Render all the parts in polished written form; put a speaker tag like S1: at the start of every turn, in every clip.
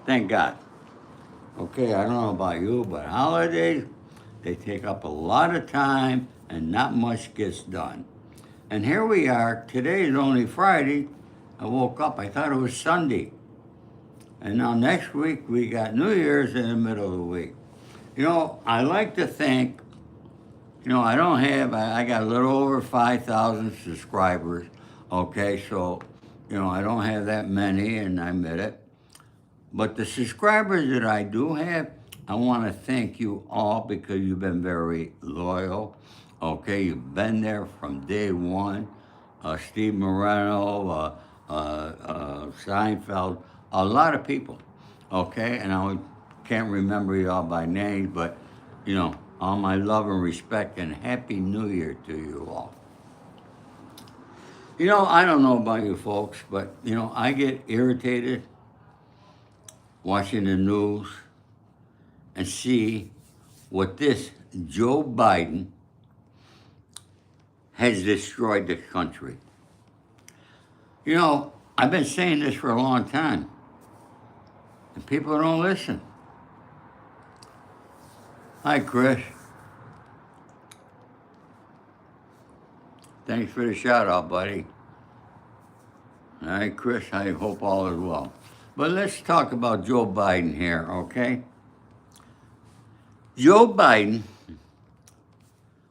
S1: Thank God. Okay, I don't know about you, but holidays, they take up a lot of time and not much gets done. And here we are. Today is only Friday. I woke up, I thought it was Sunday. And now next week, we got New Year's in the middle of the week. I like to think, I don't have, I got a little over 5,000 subscribers. Okay, so, I don't have that many, and I admit it. But the subscribers that I do have, I want to thank you all because you've been very loyal. Okay, you've been there from day one. Steve Moreno, Seinfeld, a lot of people. Okay, and I can't remember you all by name, but all my love and respect and Happy New Year to you all. I don't know about you folks, but I get irritated watching the news and see what this Joe Biden has destroyed the country. I've been saying this for a long time, and people don't listen. Hi, Chris. Thanks for the shout out, buddy. All right, Chris, I hope all is well. But let's talk about Joe Biden here, okay? Joe Biden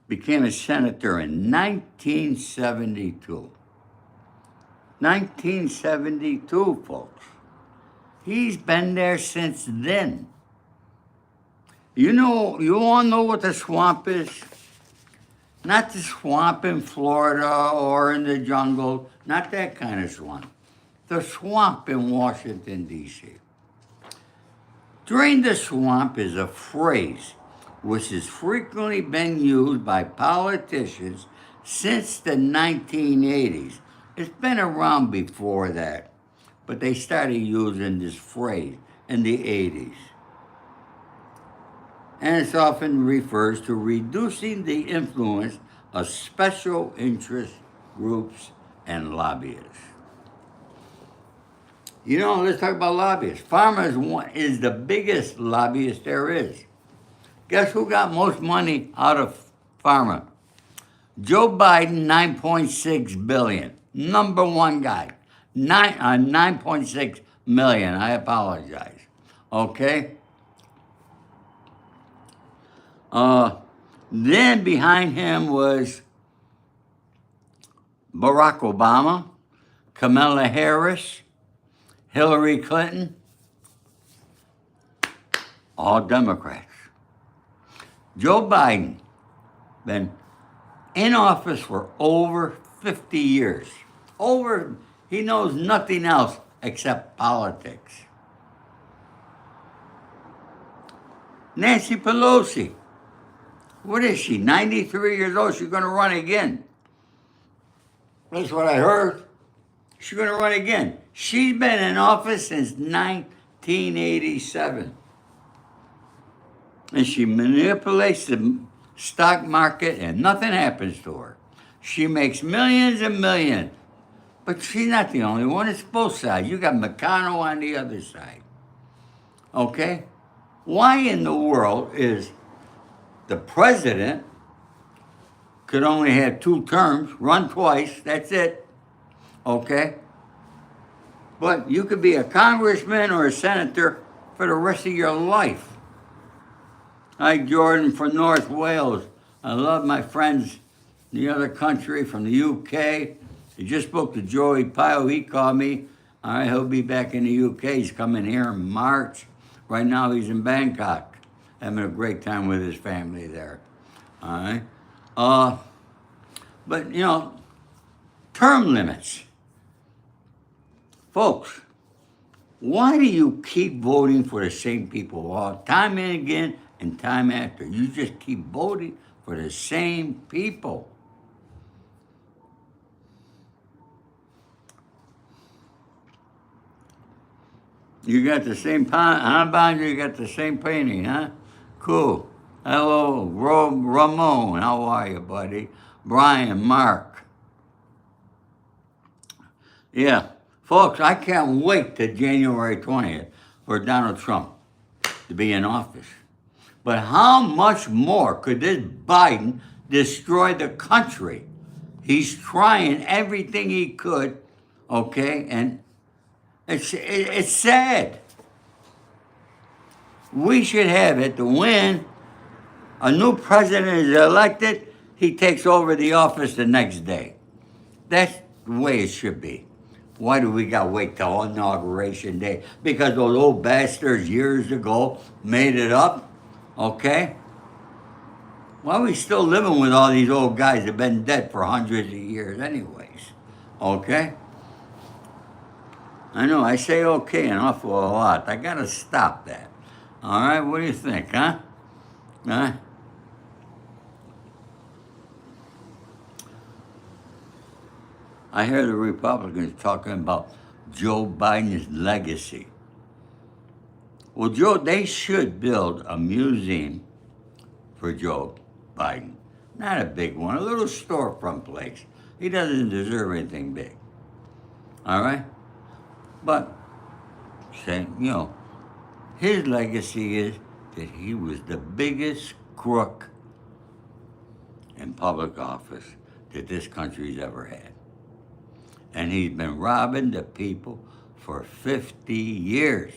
S1: became a senator in 1972. 1972, folks. He's been there since then. You all know what the swamp is? Not the swamp in Florida or in the jungle, not that kind of swamp. The swamp in Washington, D.C. Drain the swamp is a phrase which has frequently been used by politicians since the 1980s. It's been around before that, but they started using this phrase in the 80s. And it often refers to reducing the influence of special interest groups and lobbyists. Let's talk about lobbyists. Farmers is the biggest lobbyist there is. Guess who got most money out of Pharma? Joe Biden, $9.6 billion. Number one guy. 9.6 million. I apologize. Okay? Then behind him was Barack Obama, Kamala Harris, Hillary Clinton, all Democrats. Joe Biden been in office for over 50 years. He knows nothing else except politics. Nancy Pelosi, what is she, 93 years old? She's going to run again. That's what I heard. She's going to run again. She's been in office since 1987. And she manipulates the stock market and nothing happens to her. She makes millions and millions. But she's not the only one. It's both sides. You got McConnell on the other side. Okay? Why in the world is the president could only have 2 terms, run twice, that's it, okay? But you could be a congressman or a senator for the rest of your life. Hi, Jordan from North Wales. I love my friends in the other country from the UK. I just spoke to Joey Pyle. He called me. All right, he'll be back in the UK. He's coming here in March. Right now he's in Bangkok, having a great time with his family there. All right. But term limits. Folks, why do you keep voting for the same people all time and again and time after? You just keep voting for the same people. You got the same bond, you got the same painting, huh? Cool. Hello, Ramon. How are you, buddy? Brian, Mark. Yeah. Folks, I can't wait to January 20th. for Donald Trump to be in office. But how much more could this Biden destroy the country? He's trying everything he could, okay? And it's sad. We should have it to when a new president is elected, he takes over the office the next day. That's the way it should be. Why do we got to wait till inauguration day? Because those old bastards years ago made it up, okay? Why are we still living with all these old guys that have been dead for hundreds of years anyways, okay? I know, I say okay an awful lot. I got to stop that. All right, what do you think, huh? Huh? I hear the Republicans talking about Joe Biden's legacy. Well, they should build a museum for Joe Biden. Not a big one, a little storefront place. He doesn't deserve anything big. All right? But, his legacy is that he was the biggest crook in public office that this country's ever had. And he's been robbing the people for 50 years.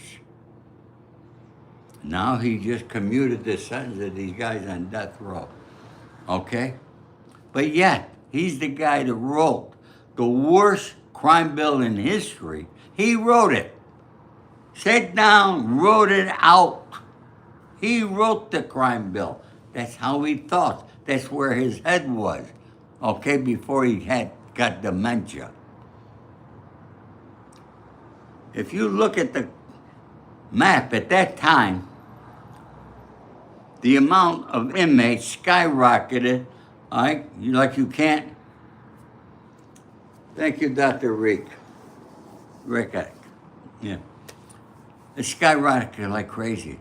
S1: Now he just commuted the sentence of these guys on death row. Okay? But yet, he's the guy that wrote the worst crime bill in history. He wrote it. Sat down, wrote it out. He wrote the crime bill. That's how he thought. That's where his head was. Okay, before he got dementia. If you look at the map at that time, the amount of inmates skyrocketed, like you can't. Thank you, Dr. Rick. Yeah. It skyrocketed like crazy.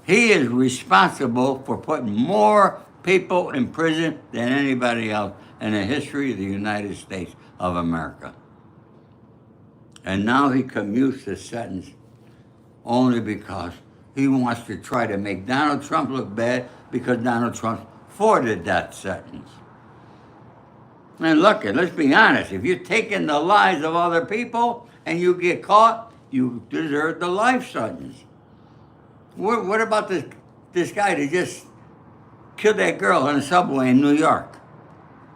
S1: He is responsible for putting more people in prison than anybody else in the history of the United States of America. And now he commutes the sentence only because he wants to try to make Donald Trump look bad because Donald Trump's for the death sentence. And look, let's be honest, if you're taking the lives of other people and you get caught, you deserve the life sentence. What about this guy that just killed that girl on the subway in New York?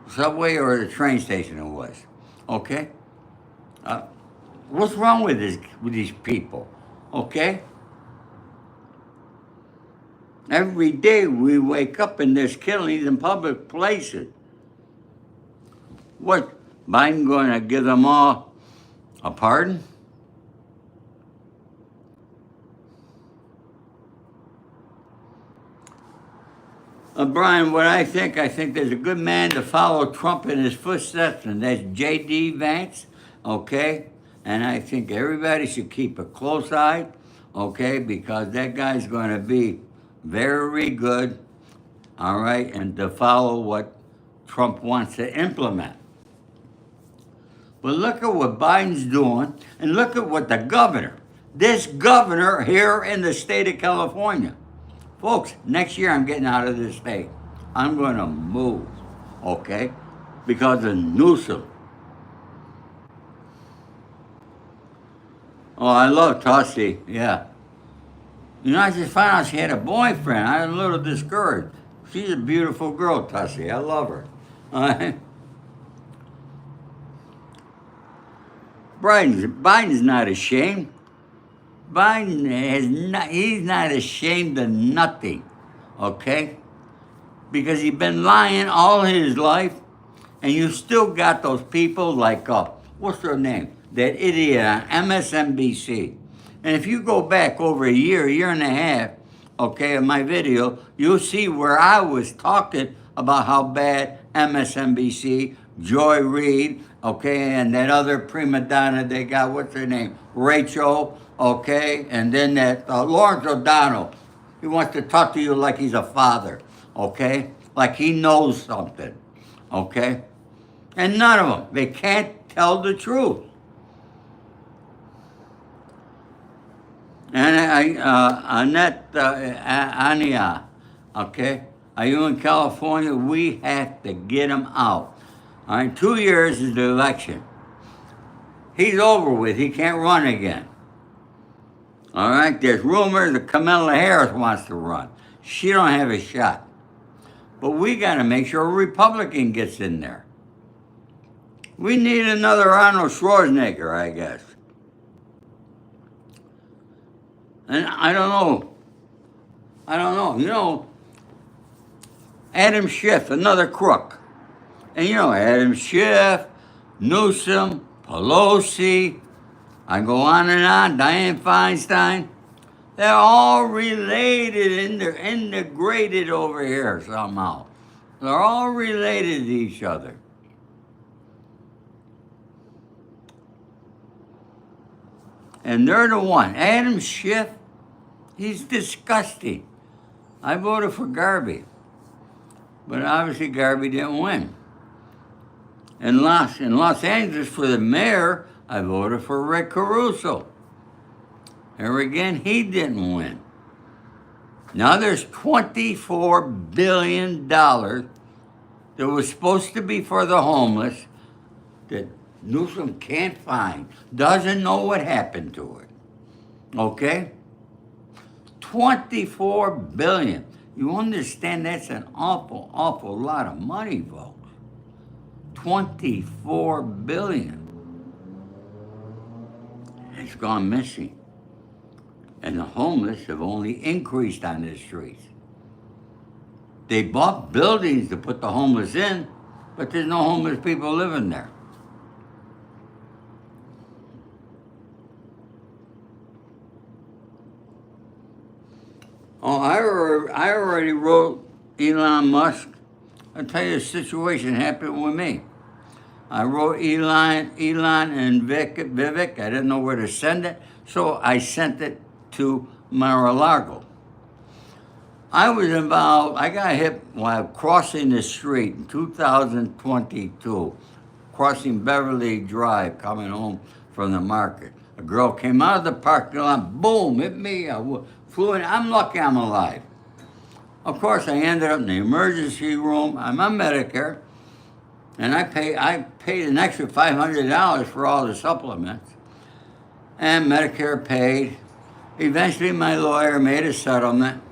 S1: Subway or the train station it was, okay? What's wrong with these people, okay? Every day we wake up and there's killings in public places. What, Biden going to give them all a pardon? Brian, what I think there's a good man to follow Trump in his footsteps, and that's J.D. Vance, okay? And I think everybody should keep a close eye, okay? Because that guy's going to be very good, all right? And to follow what Trump wants to implement. But look at what Biden's doing, and look at what this governor here in the state of California. Folks, next year I'm getting out of this state. I'm going to move, okay? Because of Newsom. Oh, I love Tussie, yeah. I just found out she had a boyfriend. I was a little discouraged. She's a beautiful girl, Tussie. I love her. All right? Biden's not ashamed. He's not ashamed of nothing, okay? Because he's been lying all his life, and you still got those people like, what's their name? That idiot on MSNBC. And if you go back over a year and a half, okay, in my video, you'll see where I was talking about how bad MSNBC, Joy Reid, okay, and that other prima donna they got, what's her name? Rachel, okay, and then that Lawrence O'Donnell. He wants to talk to you like he's a father, okay? Like he knows something, okay? And none of them, they can't tell the truth. And Annette Ania, okay? Are you in California? We have to get him out. All right, 2 years is the election. He's over with. He can't run again. All right, there's rumors that Kamala Harris wants to run. She don't have a shot. But we got to make sure a Republican gets in there. We need another Arnold Schwarzenegger, I guess. And I don't know. You know, Adam Schiff, another crook. And you know, Adam Schiff, Newsom, Pelosi, I go on and on, Dianne Feinstein. They're all related and they're integrated over here somehow. They're all related to each other. And they're the one. Adam Schiff, he's disgusting. I voted for Garvey. But obviously Garvey didn't win. In Los Angeles, for the mayor, I voted for Rick Caruso. Here again, he didn't win. Now there's $24 billion that was supposed to be for the homeless that Newsom can't find, doesn't know what happened to it. Okay? $24 billion. You understand that's an awful, awful lot of money, folks. $24 billion. It's gone missing. And the homeless have only increased on the streets. They bought buildings to put the homeless in, but there's no homeless people living there. Oh, I already wrote Elon Musk. I'll tell you a situation happened with me. I wrote Elon and Vivek. I didn't know where to send it, so I sent it to Mar-a-Lago. I was involved, I got hit while crossing the street in 2022, crossing Beverly Drive, coming home from the market. A girl came out of the parking lot, boom, hit me, flew in. I'm lucky I'm alive. Of course, I ended up in the emergency room. I'm on Medicare, and I paid an extra $500 for all the supplements, and Medicare paid. Eventually, my lawyer made a settlement.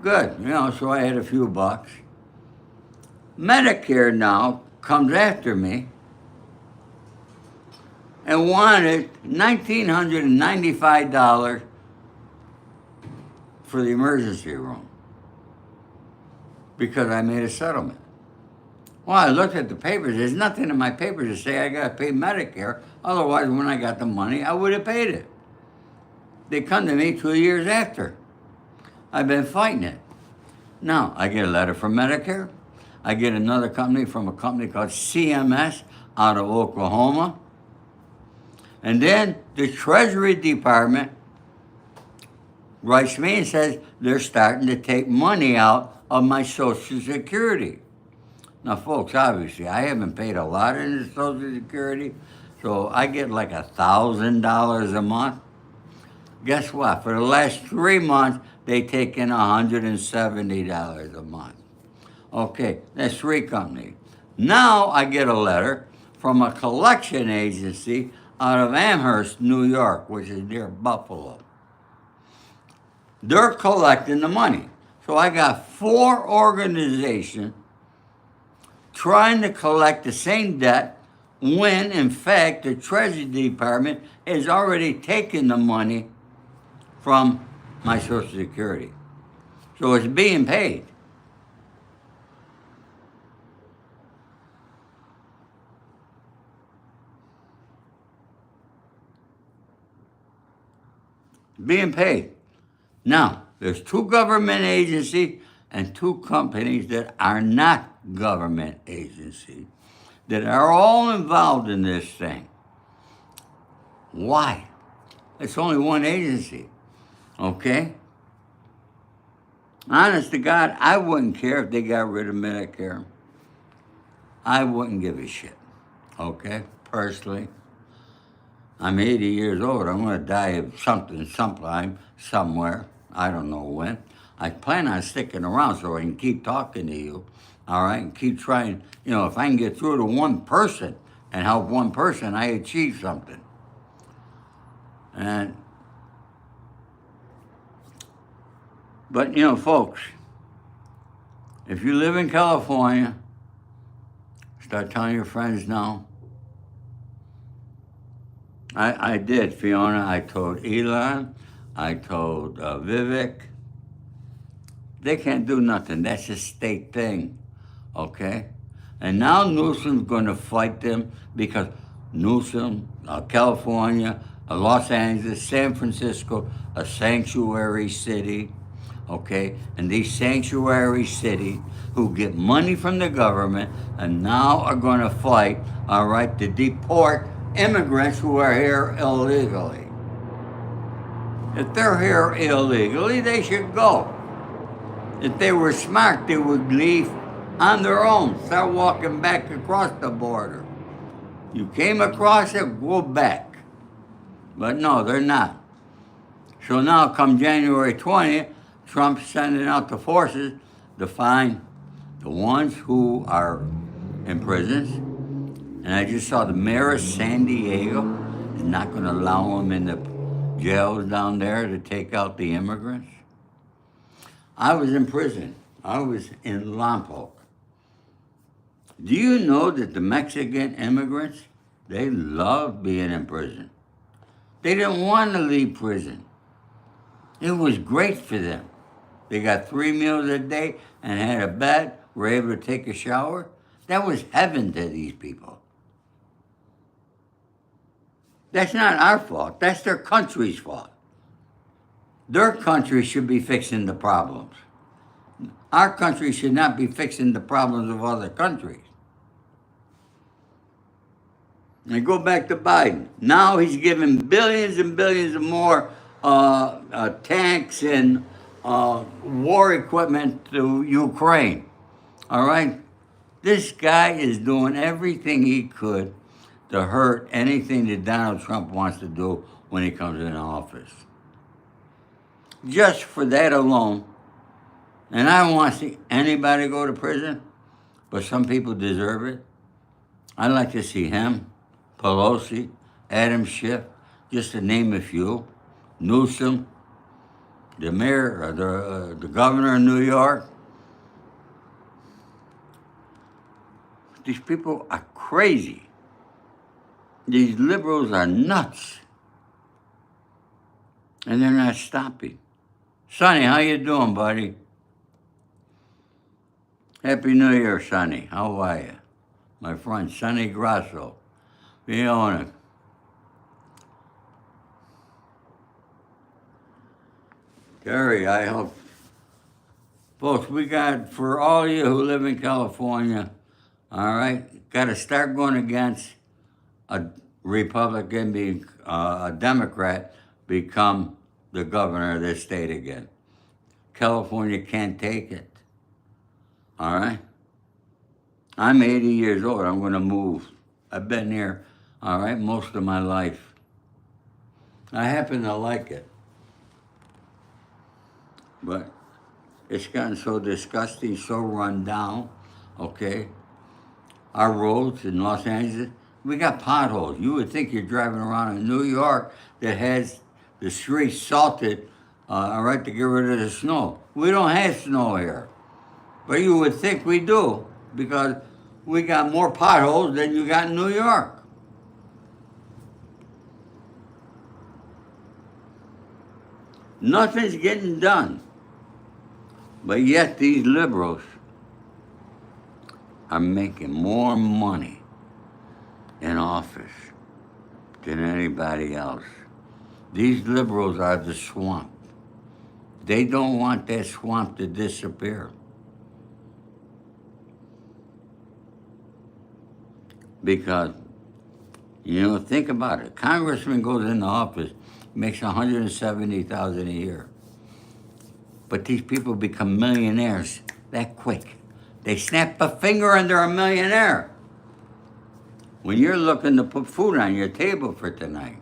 S1: Good, so I had a few bucks. Medicare now comes after me and wanted $1,995 for the emergency room because I made a settlement. Well, I looked at the papers. There's nothing in my papers to say I got to pay Medicare. Otherwise, when I got the money, I would have paid it. They come to me 2 years after. I've been fighting it. Now, I get a letter from Medicare. I get another company from a company called CMS out of Oklahoma. And then the Treasury Department writes to me and says they're starting to take money out of my Social Security. Now, folks, obviously, I haven't paid a lot in the Social Security, so I get like $1,000 a month. Guess what? For the last 3 months, they take in $170 a month. Okay, that's 3 companies. Now I get a letter from a collection agency out of Amherst, New York, which is near Buffalo. They're collecting the money. So I got 4 organizations trying to collect the same debt when, in fact, the Treasury Department has already taken the money from my Social Security. So it's being paid. Being paid. Now, there's 2 government agencies and 2 companies that are not government agencies that are all involved in this thing. Why? It's only one agency. Okay? Honest to God, I wouldn't care if they got rid of Medicare. I wouldn't give a shit. Okay? Personally. I'm 80 years old. I'm going to die of something sometime, somewhere. I don't know when. I plan on sticking around so I can keep talking to you, all right, and keep trying. You know, if I can get through to one person and help one person, I achieve something. And, but, you know, folks, if you live in California, start telling your friends now. I did, Fiona. I told Elon. I told Vivek. They can't do nothing. That's a state thing, okay? And now Newsom's going to fight them because Newsom, California, Los Angeles, San Francisco, a sanctuary city, okay? And these sanctuary cities who get money from the government and now are going to fight, all right, to deport immigrants who are here illegally. If they're here illegally, they should go. If they were smart, they would leave on their own, start walking back across the border. You came across it, go back. But no, they're not. So now, come January 20th, Trump's sending out the forces to find the ones who are in prisons. And I just saw the mayor of San Diego is not going to allow them in the jails down there to take out the immigrants. I was in prison. I was in Lompoc. Do you know that the Mexican immigrants, they love being in prison? They didn't want to leave prison. It was great for them. They got 3 meals a day and had a bed, were able to take a shower. That was heaven to these people. That's not our fault. That's their country's fault. Their country should be fixing the problems. Our country should not be fixing the problems of other countries. And go back to Biden. Now he's giving billions and billions of more tanks and war equipment to Ukraine. All right? This guy is doing everything he could to hurt anything that Donald Trump wants to do when he comes in office. Just for that alone. And I don't want to see anybody go to prison, but some people deserve it. I'd like to see him, Pelosi, Adam Schiff, just to name a few, Newsom, the mayor, or the governor of New York. These people are crazy. These liberals are nuts. And they're not stopping. Sonny, how you doing, buddy? Happy New Year, Sonny. How are you? My friend, Sonny Grasso. Fiona. Terry, I hope. Folks, we got, for all of you who live in California, all right, got to start going against a Republican, being a Democrat, become the governor of this state again. California can't take it. All right? I'm 80 years old. I'm going to move. I've been here, all right, most of my life. I happen to like it. But it's gotten so disgusting, so run down, okay? Our roads in Los Angeles, we got potholes. You would think you're driving around in New York that has the streets salted, all right, to get rid of the snow. We don't have snow here. But you would think we do, because we got more potholes than you got in New York. Nothing's getting done. But yet these liberals are making more money in office than anybody else. These liberals are the swamp. They don't want that swamp to disappear. Because, you know, think about it. Congressman goes into office, makes $170,000 a year. But these people become millionaires that quick. They snap a finger and they're a millionaire. When you're looking to put food on your table for tonight,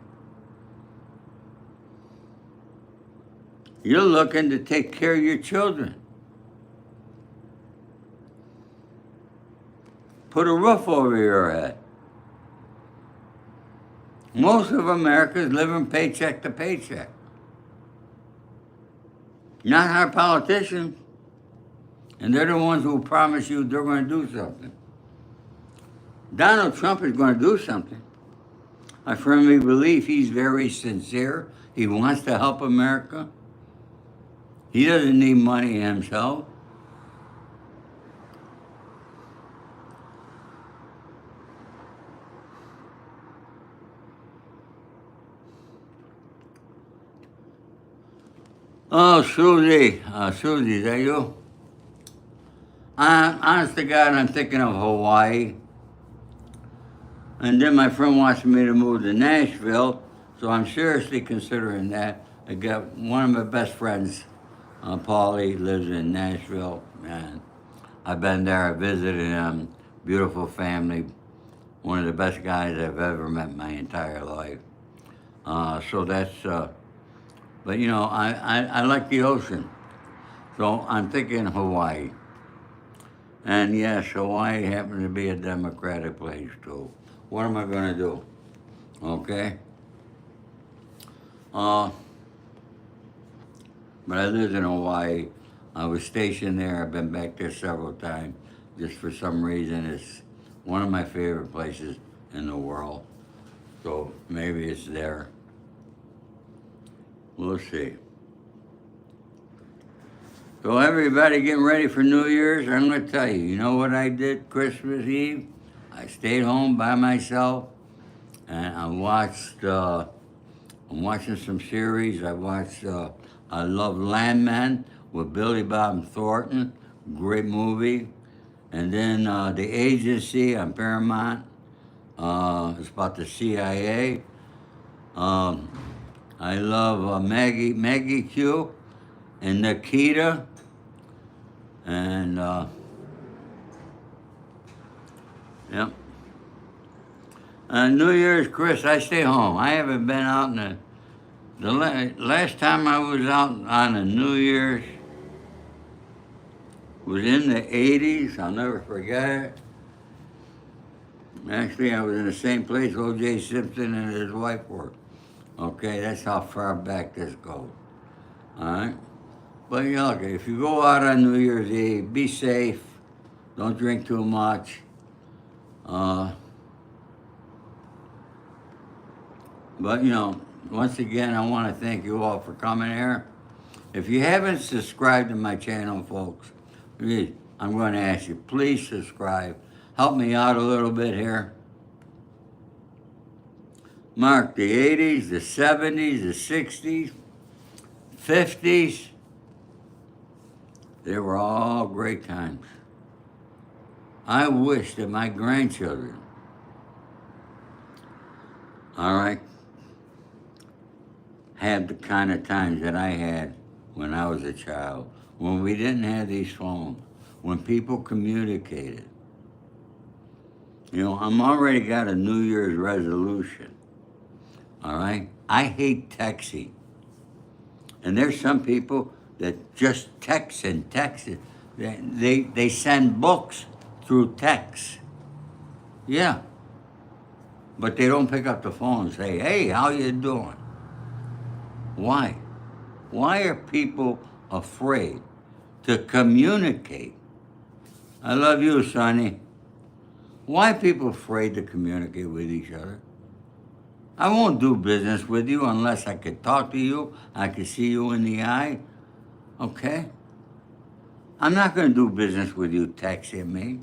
S1: You're looking to take care of your children. Put a roof over your head. Most of America is living paycheck to paycheck. Not our politicians. And they're the ones who promise you they're going to do something. Donald Trump is going to do something. I firmly believe he's very sincere. He wants to help America. He doesn't need money himself. Oh, Susie. Susie, is that you? Honest to God, I'm thinking of Hawaii. And then my friend wants me to move to Nashville, so I'm seriously considering that. I got one of my best friends, Paulie, lives in Nashville, and I've been there, I visited him, beautiful family, one of the best guys I've ever met in my entire life. So that's, but you know, I like the ocean, so I'm thinking Hawaii. And yes, Hawaii happens to be a Democratic place too. What am I going to do? Okay? But I lived in Hawaii. I was stationed there. I've been back there several times. Just for some reason, it's one of my favorite places in the world. So maybe it's there. We'll see. So everybody getting ready for New Year's, I'm going to tell you, you know what I did Christmas Eve? I stayed home by myself, and I'm watching some series. I watched I Love Landman with Billy Bob Thornton, great movie. And then The Agency on Paramount, it's about the CIA. I love Maggie Q and Nikita. And, yep. New Year's, Chris, I stay home. I haven't been out in the last time I was out on a New Year's was in the 80s. I'll never forget it. Actually, I was in the same place O.J. Simpson and his wife were. Okay, that's how far back this goes. All right? But you know, okay, if you go out on New Year's Eve, be safe. Don't drink too much. But you know, once again, I want to thank you all for coming here. If you haven't subscribed to my channel, folks, please, I'm going to ask you, please subscribe. Help me out a little bit here. Mark, the 80s, the 70s, the 60s, 50s, they were all great times. I wish that my grandchildren, all right, had the kind of times that I had when I was a child, when we didn't have these phones, when people communicated. You know, I'm already got a New Year's resolution, all right? I hate texting. And there's some people that just text and text. They send books through text. Yeah. But they don't pick up the phone and say, hey, how you doing? Why? Why are people afraid to communicate? I love you, Sonny. Why are people afraid to communicate with each other? I won't do business with you unless I could talk to you, I could see you in the eye, okay? I'm not going to do business with you texting me.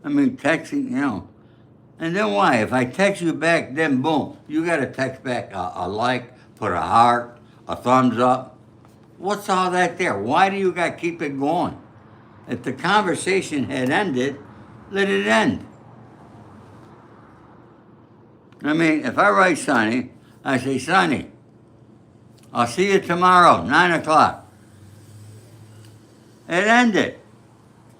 S1: I mean, texting, you know. And then why? If I text you back, then boom, you got to text back a like, put a heart, a thumbs up. What's all that there? Why do you got to keep it going? If the conversation had ended, let it end. I mean, if I write Sonny, I say, Sonny, I'll see you tomorrow, 9 o'clock. It ended.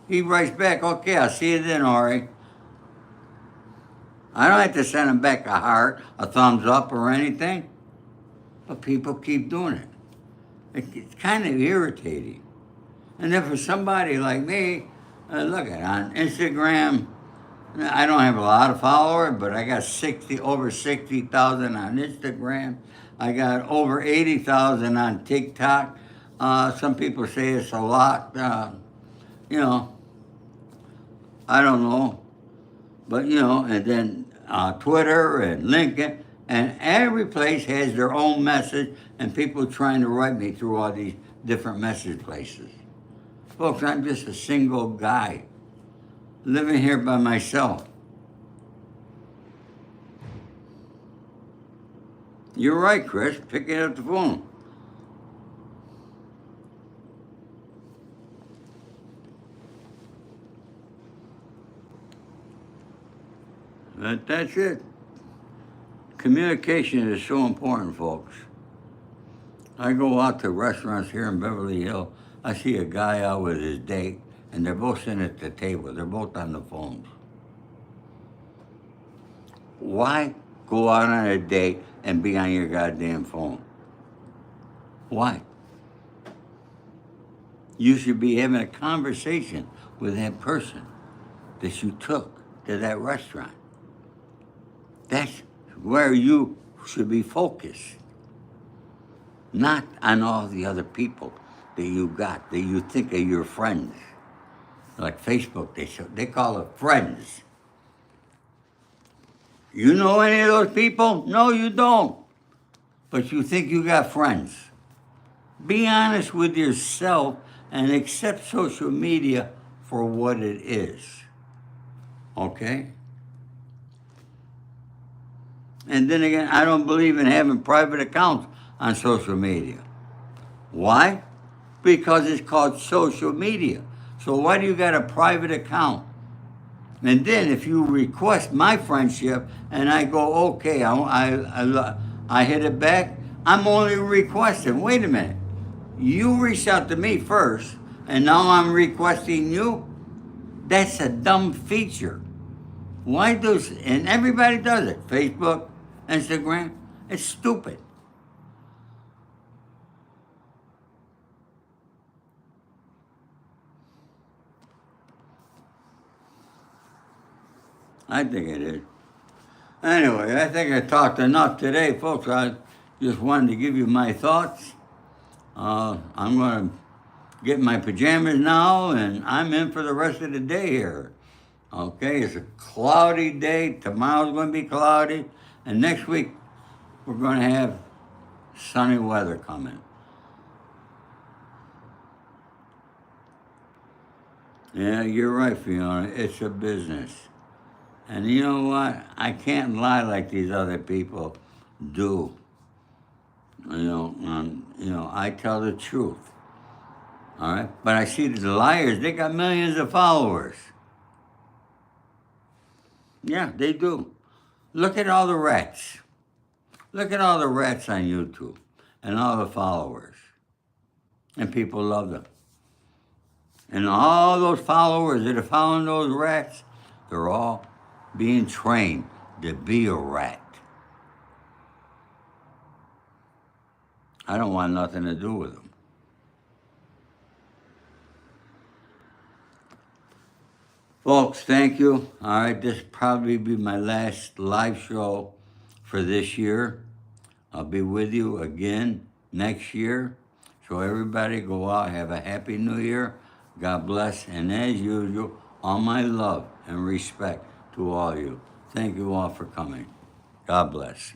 S1: He writes back, okay, I'll see you then, Ori. I don't have to send him back a heart, a thumbs up, or anything. but people keep doing it. It's kind of irritating. And then for somebody like me, look at on Instagram, I don't have a lot of followers, but I got over 60,000 on Instagram. I got over 80,000 on TikTok. Some people say it's a lot. You know, I don't know, but and then Twitter and LinkedIn, and every place has their own message, and people trying to write me through all these different message places. Folks, I'm just a single guy living here by myself. You're right, Chris. Picking up the phone. That's it. Communication is so important, folks. I go out to restaurants here in Beverly Hills. I see a guy out with his date, and they're both sitting at the table. They're both on the phones. Why go out on a date and be on your goddamn phone? Why? You should be having a conversation with that person that you took to that restaurant. That's where you should be focused, not on all the other people that you got, that you think are your friends. Like Facebook, they call it friends. You know any of those people? No, you don't. But you think you got friends. Be honest with yourself and accept social media for what it is. Okay? And then again, I don't believe in having private accounts on social media. Why? Because it's called social media. So why do you got a private account? And then if you request my friendship and I go, okay, I hit it back, I'm only requesting. Wait a minute. You reached out to me first, and now I'm requesting you? That's a dumb feature. Why and everybody does it. Facebook, Instagram, it's stupid. I think it is. Anyway, I think I talked enough today, folks. I just wanted to give you my thoughts. I'm going to get my pajamas now, and I'm in for the rest of the day here. Okay, it's a cloudy day. Tomorrow's going to be cloudy. And next week, we're going to have sunny weather coming. Yeah, you're right, Fiona. It's a business. And you know what? I can't lie like these other people do. I tell the truth. All right? But I see the liars, they got millions of followers. Yeah, they do. Look at all the rats. Look at all the rats on YouTube and all the followers. And people love them. And all those followers that are following those rats, they're all being trained to be a rat. I don't want nothing to do with them. Folks, thank you. All right, this will probably be my last live show for this year. I'll be with you again next year. So everybody go out, have a happy new year. God bless. And as usual, all my love and respect to all you. Thank you all for coming. God bless.